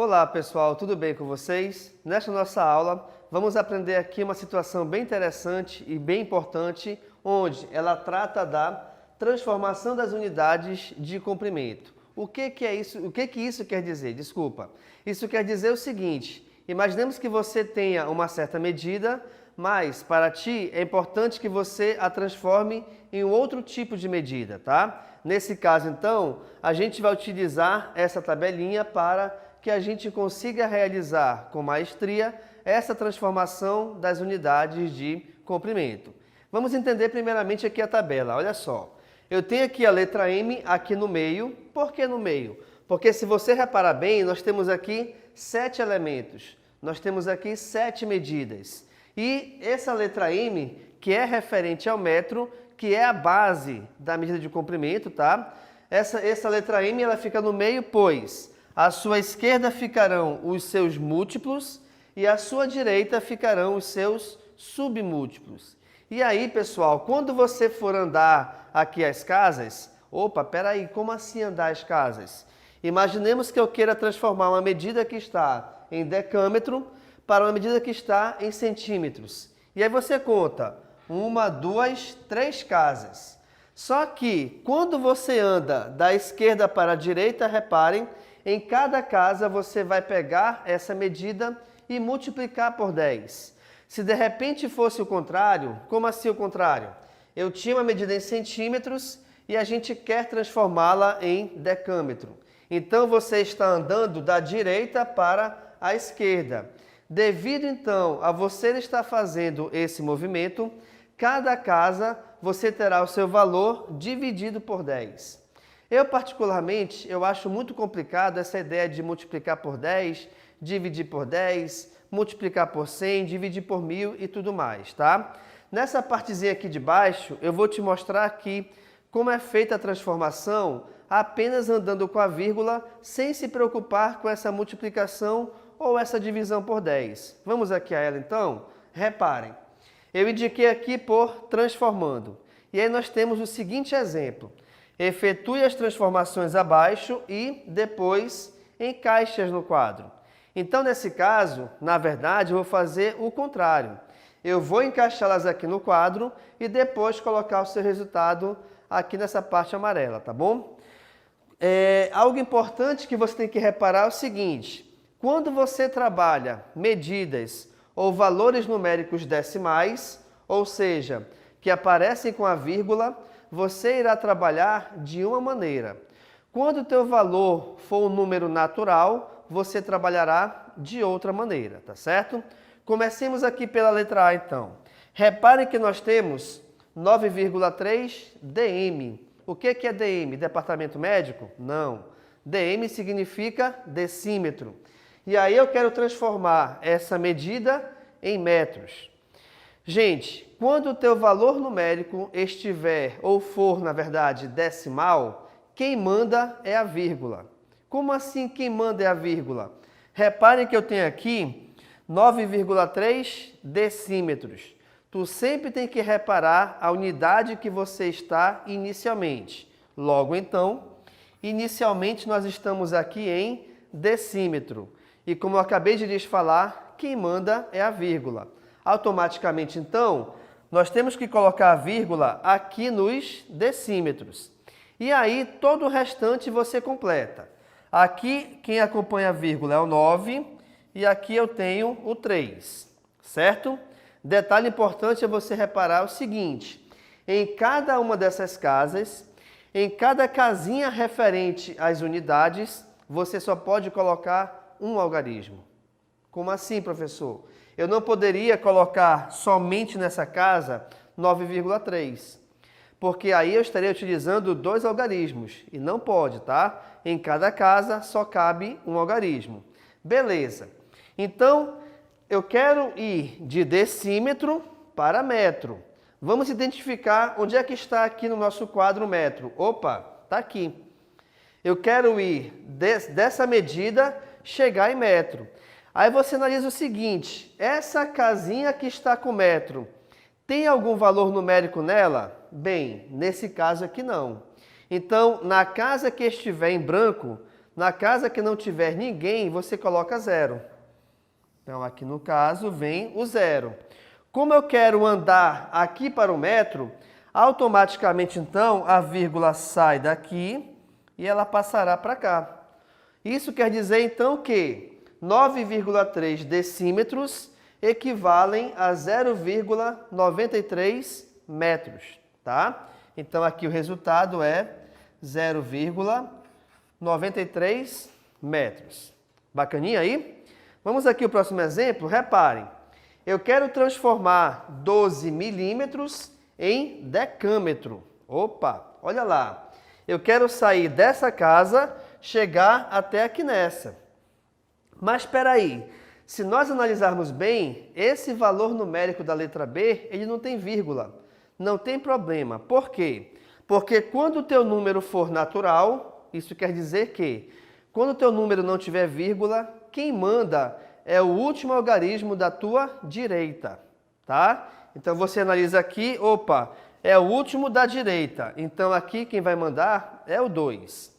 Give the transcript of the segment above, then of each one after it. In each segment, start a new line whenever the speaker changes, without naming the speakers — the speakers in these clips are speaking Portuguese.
Olá pessoal, tudo bem com vocês? Nesta nossa aula, vamos aprender aqui uma situação bem interessante e bem importante, onde ela trata da transformação das unidades de comprimento. O que é isso? O que isso quer dizer? Desculpa. Isso quer dizer o seguinte: imaginemos que você tenha uma certa medida, mas para ti é importante que você a transforme em outro tipo de medida, tá? Nesse caso, então, a gente vai utilizar essa tabelinha para que a gente consiga realizar com maestria essa transformação das unidades de comprimento. Vamos entender primeiramente aqui a tabela, olha só. Eu tenho aqui a letra M aqui no meio. Por que no meio? Porque se você reparar bem, nós temos aqui 7 elementos. Nós temos aqui 7 medidas. E essa letra M, que é referente ao metro, que é a base da medida de comprimento, tá? Essa letra M, ela fica no meio, pois à sua esquerda ficarão os seus múltiplos e à sua direita ficarão os seus submúltiplos. E aí, pessoal, quando você for andar aqui as casas, peraí, como assim andar as casas? Imaginemos que eu queira transformar uma medida que está em decâmetro para uma medida que está em centímetros. E aí você conta 1, 2, 3 casas. Só que quando você anda da esquerda para a direita, reparem, em cada casa você vai pegar essa medida e multiplicar por 10. Se de repente fosse o contrário, como assim o contrário? Eu tinha uma medida em centímetros e a gente quer transformá-la em decâmetro. Então você está andando da direita para a esquerda. Devido então a você estar fazendo esse movimento, cada casa você terá o seu valor dividido por 10. Eu particularmente, acho muito complicado essa ideia de multiplicar por 10, dividir por 10, multiplicar por 100, dividir por 1000 e tudo mais, tá? Nessa partezinha aqui de baixo, eu vou te mostrar aqui como é feita a transformação apenas andando com a vírgula, sem se preocupar com essa multiplicação ou essa divisão por 10. Vamos aqui a ela então? Reparem, eu indiquei aqui por transformando. E aí nós temos o seguinte exemplo. Efetue as transformações abaixo e depois encaixe-as no quadro. Então, nesse caso, na verdade, eu vou fazer o contrário. Eu vou encaixá-las aqui no quadro e depois colocar o seu resultado aqui nessa parte amarela, tá bom? Algo importante que você tem que reparar é o seguinte: quando você trabalha medidas ou valores numéricos decimais, ou seja, que aparecem com a vírgula, você irá trabalhar de uma maneira. Quando o teu valor for um número natural, você trabalhará de outra maneira, tá certo? Comecemos aqui pela letra A, então. Reparem que nós temos 9,3 dm. O que é dm? Departamento médico? Não. dm significa decímetro. E aí eu quero transformar essa medida em metros. Gente, quando o teu valor numérico estiver ou for, na verdade, decimal, quem manda é a vírgula. Como assim quem manda é a vírgula? Reparem que eu tenho aqui 9,3 decímetros. Tu sempre tem que reparar a unidade que você está inicialmente. Logo então, inicialmente nós estamos aqui em decímetro. E como eu acabei de lhes falar, quem manda é a vírgula. Automaticamente, então, nós temos que colocar a vírgula aqui nos decímetros. E aí, todo o restante você completa. Aqui, quem acompanha a vírgula é o 9 e aqui eu tenho o 3, certo? Detalhe importante é você reparar o seguinte: em cada uma dessas casas, em cada casinha referente às unidades, você só pode colocar um algarismo. Como assim, professor? Eu não poderia colocar somente nessa casa 9,3, porque aí eu estaria utilizando 2 algarismos, e não pode, tá? Em cada casa só cabe um algarismo. Beleza. Então, eu quero ir de decímetro para metro. Vamos identificar onde é que está aqui no nosso quadro metro. Está aqui. Eu quero ir dessa medida, chegar em metro. Aí você analisa o seguinte: essa casinha que está com metro, tem algum valor numérico nela? Bem, nesse caso aqui não. Então, na casa que estiver em branco, Na casa que não tiver ninguém, você coloca 0. Então, aqui no caso, vem o 0. Como eu quero andar aqui para o metro, automaticamente, então, a vírgula sai daqui e ela passará para cá. Isso quer dizer, então, que 9,3 decímetros equivalem a 0,93 metros, tá? Então, aqui o resultado é 0,93 metros. Bacaninha aí? Vamos aqui ao próximo exemplo. Reparem, eu quero transformar 12 milímetros em decâmetro. Opa, olha lá. Eu quero sair dessa casa, chegar até aqui nessa. Mas espera aí, se nós analisarmos bem, esse valor numérico da letra B, ele não tem vírgula. Não tem problema. Por quê? Porque quando o teu número for natural, isso quer dizer que quando o teu número não tiver vírgula, quem manda é o último algarismo da tua direita, tá? Então você analisa aqui, opa, é o último da direita. Então aqui quem vai mandar é o 2.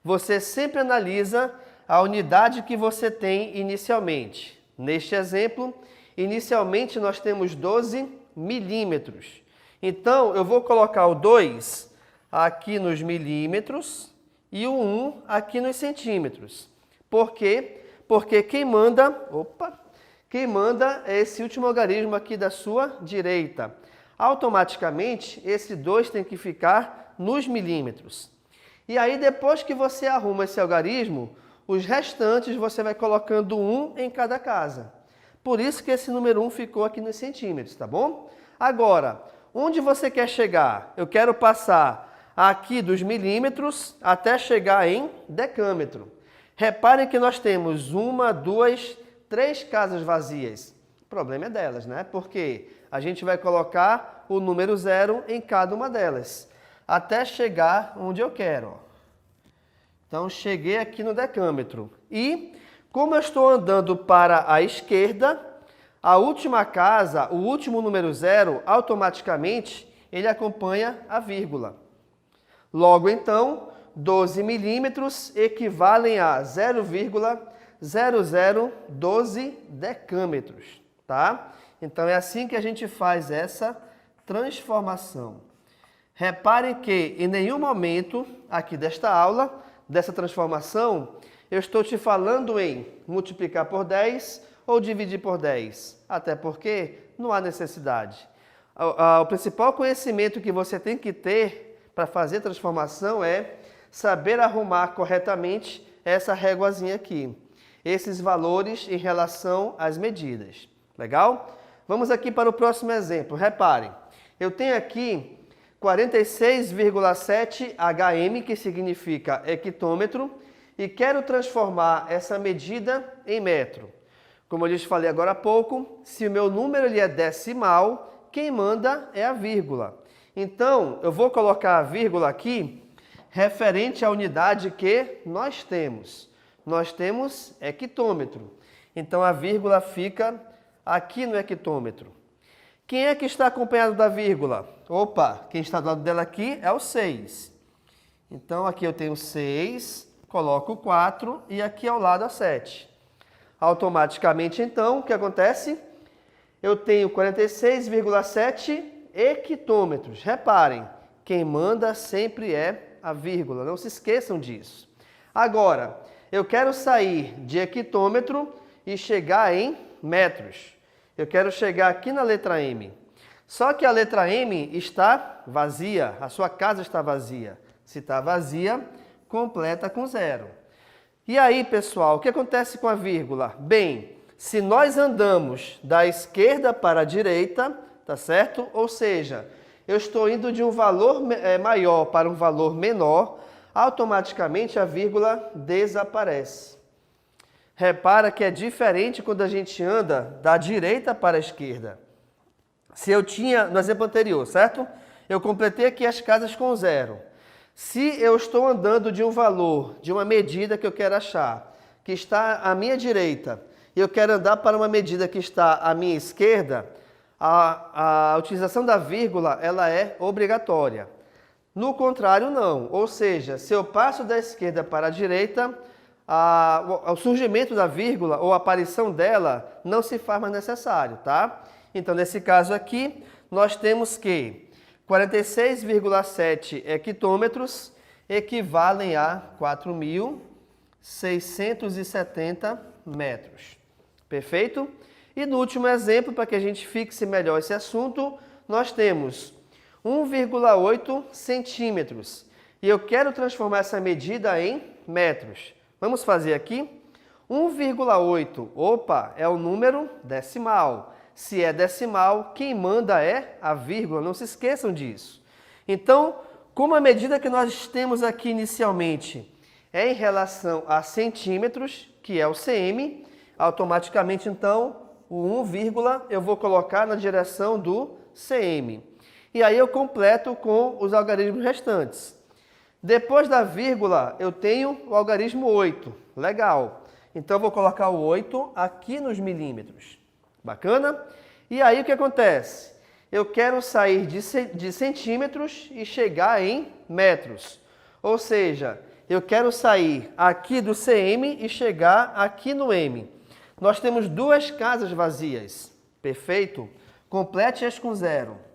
Você sempre analisa a unidade que você tem inicialmente. Neste exemplo, inicialmente nós temos 12 milímetros. Então, eu vou colocar o 2 aqui nos milímetros e o 1 aqui nos centímetros. Por quê? Porque quem manda é esse último algarismo aqui da sua direita. Automaticamente, esse 2 tem que ficar nos milímetros. E aí, depois que você arruma esse algarismo, os restantes você vai colocando 1 em cada casa. Por isso que esse número 1 ficou aqui nos centímetros, tá bom? Agora, onde você quer chegar? Eu quero passar aqui dos milímetros até chegar em decâmetro. Reparem que nós temos 1, 2, 3 casas vazias. O problema é delas, né? Porque a gente vai colocar o número 0 em cada uma delas, até chegar onde eu quero. Ó. Então, cheguei aqui no decâmetro. E, como eu estou andando para a esquerda, a última casa, o último número 0, automaticamente, ele acompanha a vírgula. Logo, então, 12 milímetros equivalem a 0,0012 decâmetros, tá? Então, é assim que a gente faz essa transformação. Reparem que, em nenhum momento aqui desta aula, dessa transformação, eu estou te falando em multiplicar por 10 ou dividir por 10. Até porque não há necessidade. O principal conhecimento que você tem que ter para fazer transformação é saber arrumar corretamente essa réguazinha aqui. Esses valores em relação às medidas. Legal? Vamos aqui para o próximo exemplo. Reparem, eu tenho aqui 46,7 hm, que significa hectômetro, e quero transformar essa medida em metro. Como eu lhes falei agora há pouco, se o meu número ele é decimal, quem manda é a vírgula. Então, eu vou colocar a vírgula aqui referente à unidade que nós temos. Nós temos hectômetro. Então, a vírgula fica aqui no hectômetro. Quem é que está acompanhado da vírgula? Opa, quem está do lado dela aqui é o 6. Então, aqui eu tenho 6, coloco o 4 e aqui ao lado a 7. Automaticamente, então, o que acontece? Eu tenho 46,7 hectômetros. Reparem, quem manda sempre é a vírgula, não se esqueçam disso. Agora, eu quero sair de hectômetro e chegar em metros. Eu quero chegar aqui na letra M. Só que a letra M está vazia, a sua casa está vazia. Se está vazia, completa com 0. E aí, pessoal, o que acontece com a vírgula? Bem, se nós andamos da esquerda para a direita, tá certo? Ou seja, eu estou indo de um valor maior para um valor menor, automaticamente a vírgula desaparece. Repara que é diferente quando a gente anda da direita para a esquerda. Se eu tinha, no exemplo anterior, certo? Eu completei aqui as casas com 0. Se eu estou andando de um valor, de uma medida que eu quero achar, que está à minha direita, e eu quero andar para uma medida que está à minha esquerda, a utilização da vírgula ela é obrigatória. No contrário, não. Ou seja, se eu passo da esquerda para a direita, o surgimento da vírgula ou a aparição dela não se faz mais necessário, tá? Então, nesse caso aqui, nós temos que 46,7 hectômetros equivalem a 4.670 metros. Perfeito? E no último exemplo, para que a gente fixe melhor esse assunto, nós temos 1,8 centímetros. E eu quero transformar essa medida em metros. Vamos fazer aqui? 1,8, opa, é o número decimal. Se é decimal, quem manda é a vírgula, não se esqueçam disso. Então, como a medida que nós temos aqui inicialmente é em relação a centímetros, que é o cm, automaticamente, então, o 1, eu vou colocar na direção do cm. E aí eu completo com os algarismos restantes. Depois da vírgula, eu tenho o algarismo 8. Legal. Então, eu vou colocar o 8 aqui nos milímetros. Bacana? E aí, o que acontece? Eu quero sair de centímetros e chegar em metros. Ou seja, eu quero sair aqui do cm e chegar aqui no m. Nós temos duas casas vazias. Perfeito? Complete-as com 0.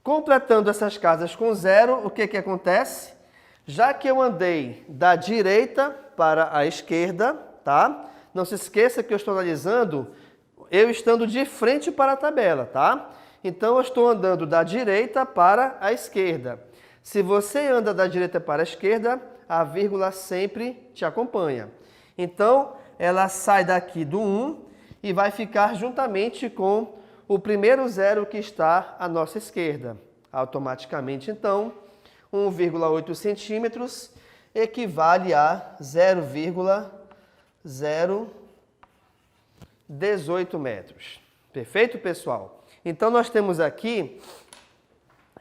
Completando essas casas com 0, o que acontece? Já que eu andei da direita para a esquerda, tá? Não se esqueça que eu estou analisando eu estando de frente para a tabela, tá? Então, eu estou andando da direita para a esquerda. Se você anda da direita para a esquerda, a vírgula sempre te acompanha. Então, ela sai daqui do 1 e vai ficar juntamente com o primeiro 0 que está à nossa esquerda. Automaticamente, então, 1,8 centímetros equivale a 0,018 metros. Perfeito, pessoal? Então, nós temos aqui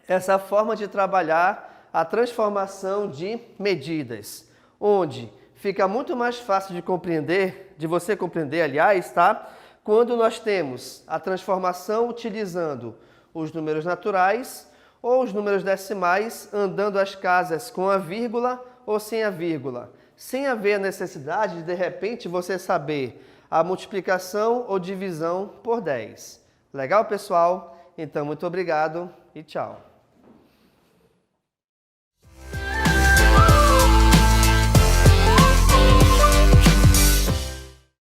essa forma de trabalhar a transformação de medidas, onde fica muito mais fácil de compreender, de você compreender, aliás, tá? Quando nós temos a transformação utilizando os números naturais ou os números decimais, andando as casas com a vírgula ou sem a vírgula, sem haver a necessidade de repente, você saber a multiplicação ou divisão por 10. Legal, pessoal? Então, muito obrigado e tchau.